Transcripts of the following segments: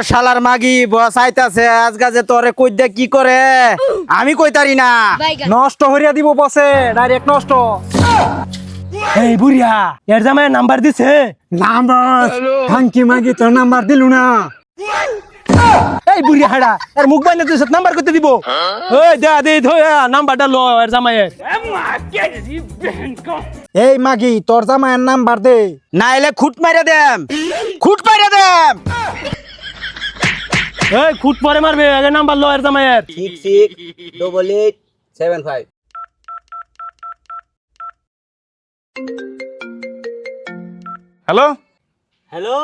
শালার মাগি বস আইতাছে আজকে যে তোরে কই দে কি করে আমি কইতারি না। নষ্ট হরিয়া দিব বসে ডাইরেক্ট নষ্ট। এই বুড়িয়া এর জামাই নাম্বার দিছে নাম্বার থাঙ্কি মাগি তোর নাম্বার দিলু না। এই বুড়িয়া হাড়া এর মুখ বাইনা দিছে নাম্বার করতে দিব। ওই দে দে ধয়া নাম্বারটা লো এর জামাইয়ের। এই মাগি তোর জামাইয়ের নাম্বার দে, না এলে খুঁট মাইরা দেম, খুঁট মাইরা দেম। এই খুট পরে মারবে এর নাম্বার লো এর জামাইয়ের। 668875। হ্যালো হ্যালো,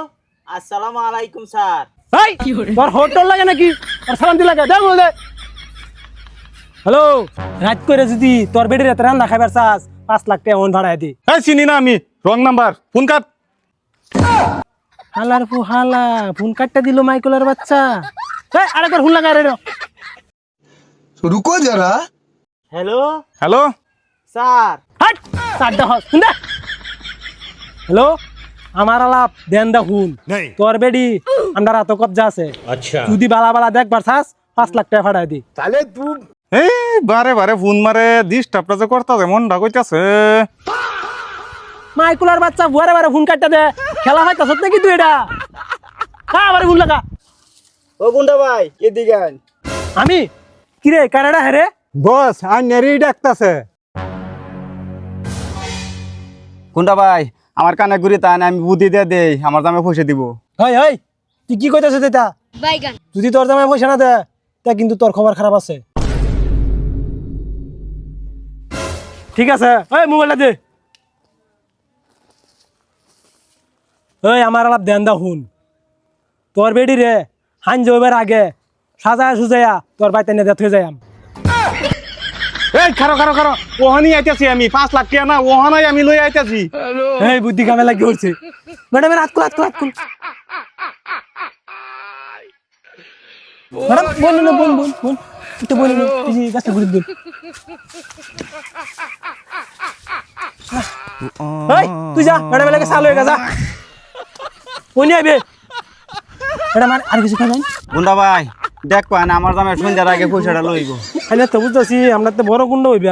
আসসালামু আলাইকুম স্যার। এই তোর হোটেল লাগে নাকি আর সালাম দি লাগে দে বল দে। হ্যালো রাত করে যদি তোর বেডি রাতে রান্না খাইবার চাস 5 লাখ টাকা ওন ভাড়া দি। এই চিনি না আমি, রং নাম্বার, ফোন কাট। হালার ফু হালা ফোন কাটটা দিল মাইকেলের বাচ্চা। এই আরেকবার ফোন লাগা রে। रुको जरा। Hello hello sir. হাট সাড্ডা হস শুন দে। হ্যালো আমার আলাপ দেন দা হুন তোর বেডি আমরা রাত কবজা আছে। আচ্ছা যদি বালা বালা দেখবার চাস 5 লাখ টাকা ভাড়া দি। এই বারে বারে ফোন মারে ডিস্টার্বটা যে করতাছে মনটা কইতাছে। মাইকুলার বাচ্চা বারে বারে ফোন কাটটা দে খেলা হইতাছ নাকি তুই এটা। হ্যাঁ আবার ফোন লাগা। ও গুন্ডা ভাই এদিকে আন। আমি কিরে কানাডা হেরে বস আর নেরি ডাকতাছে। গুন্ডা ভাই আমার কানে ঘুরি তাই আমি বুদ্ধি দিয়ে দেই, আমার দামে পয়সা দিব। হই হই তুই কি কইতাছ এটা বাইগান যদি তোর জামাই পয়সা না দে তা কিন্তু তোর খবর খারাপ আছে। ঠিক আছে ওই মোবাইলটা দে। ওই আমার আলাপ দেন দা হুন তোর বেডি রে হান যাইবার আগে সাজায়া সুজায়া তোর বাইতে নিয়ে থয়ে যাই। এই খারো খারো খারো, ওহানি আইতাছি আমি, 5 লাখ টাকা না ওহানাই আমি লই আইতাছি। এই বুদ্ধি কামে লাগি উঠছে ম্যাডাম রাত কুল ম্যাডাম বল না বল বল বল একটু বল না এই যে গাছটা ঘুরে দিন। এই তুই যা ম্যাডাম লাগে চালু হয়ে যা কোনি আইবে ম্যাডাম আর কিছু খাবেন। গুন্ডা ভাই দেখ পান আমার দামে সন্ধ্যার আগে পয়সাটা লইব। আইলে তো বুঝতাছি আমরা তো বড় গুন্ড হইবে।